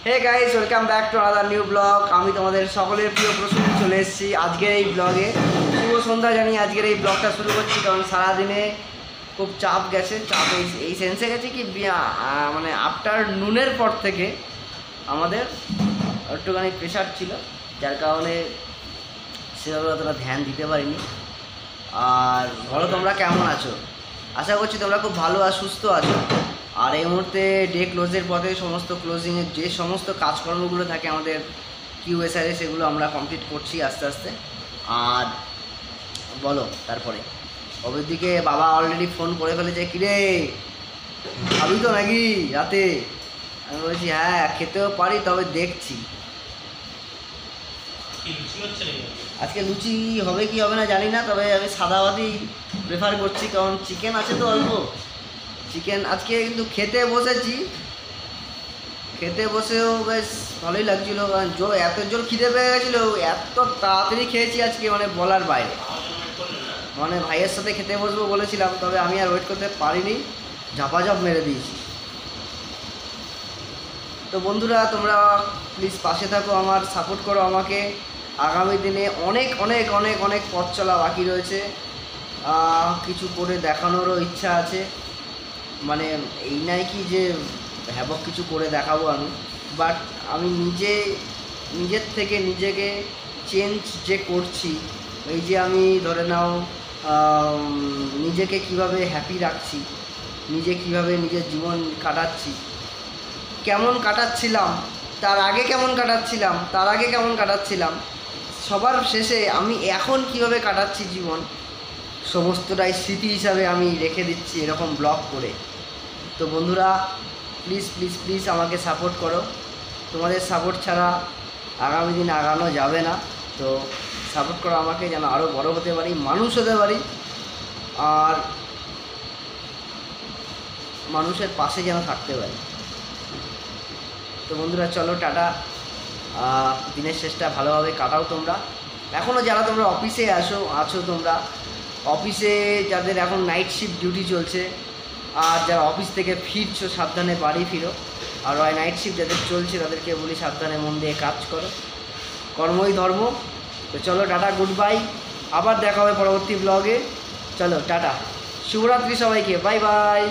Hey guys, welcome back to another new blog. আমি তোমাদের সকলের প্রিয় প্রসূতি চলে এসেছি আজকের এই ব্লগে। শুভ সন্ধ্যা জানিয়ে আজকের এই ব্লগটা শুরু করছি, কারণ সারাদিনে খুব চাপ গেছে। চাপ এই সেন্সে গেছে কি মানে আফটার নুনের পর থেকে আমাদের একটুখানি প্রেশার ছিল, যার কারণে সেভাবে অতটা ধ্যান দিতে পারিনি। আর বলো তোমরা কেমন আছো? আশা করছি তোমরা খুব ভালো আর সুস্থ আছো। আর এই মুহূর্তে ডে ক্লোজের পথে সমস্ত ক্লোজিংয়ের যে সমস্ত কাজকর্মগুলো থাকে আমাদের কিউএসআরে, সেগুলো আমরা কমপ্লিট করছি আস্তে আস্তে। আর বলো তারপরে ওদের দিকে বাবা অলরেডি ফোন করে ফেলেছে, কিরে খাবি তো নাকি রাতে? আমি বলেছি হ্যাঁ খেতেও পারি, তবে দেখছি। আজকে লুচি হবে কি হবে না জানি না, তবে আমি সাদা ভাতই প্রেফার করছি, কারণ চিকেন আছে তো অল্প। চিকেন আজকে কিন্তু খেতে বসেছি, খেতে বসেও বেশ ভালোই লাগছিলো, কারণ এত জোর খিদে পেয়ে গেছিলো, এত তাড়াতাড়ি খেয়েছি আজকে মানে বলার বাইরে। মানে ভাইয়ের সাথে খেতে বসবো বলেছিলাম, তবে আমি আর ওয়েট করতে পারিনি, ঝাপাঝাপ মেরে দিয়েছি। তো বন্ধুরা তোমরা প্লিজ পাশে থাকো, আমার সাপোর্ট করো আমাকে। আগামী দিনে অনেক অনেক অনেক অনেক পথ চলা বাকি রয়েছে, কিছু করে দেখানোরও ইচ্ছা আছে। মানে এই নাই কি যে হ্যাবক কিছু করে দেখাবো আমি, বাট আমি নিজের থেকে নিজেকে চেঞ্জ যে করছি, এই যে আমি ধরে নাও নিজেকে কিভাবে হ্যাপি রাখছি, নিজে কিভাবে নিজের জীবন কাটাচ্ছি, কেমন কাটাচ্ছিলাম তার আগে কেমন কাটাচ্ছিলাম, তার আগে কেমন কাটাচ্ছিলাম, সবার শেষে আমি এখন কিভাবে কাটাচ্ছি জীবন, সমস্তটাই স্মৃতি হিসাবে আমি রেখে দিচ্ছি এরকম ব্লগ করে। তো বন্ধুরা প্লিজ প্লিজ প্লিজ আমাকে সাপোর্ট করো, তোমাদের সাপোর্ট ছাড়া আগামী দিন আগানো যাবে না। তো সাপোর্ট করো আমাকে, যেন আরও বড় হতে পারি, মানুষ হতে পারি, আর মানুষের পাশে যেন থাকতে পারি। তো বন্ধুরা চলো টাটা, দিনের শেষটা ভালোভাবে কাটাও তোমরা। এখনও যারা তোমরা অফিসে আছো তোমরা অফিসে, যাদের এখন নাইট শিফট ডিউটি চলছে, আর যারা অফিস থেকে ফিরছো সাবধানে বাড়ি ফিরো। আর ওই নাইট শিফট যাদের চলছে তাদেরকে বলি সাবধানে মন দিয়ে কাজ করো, কর্মই ধর্ম। তো চলো টাটা, গুড বাই, আবার দেখা হবে পরবর্তী ব্লগে। চলো টাটা, শুভরাত্রি সবাইকে, বাই বাই।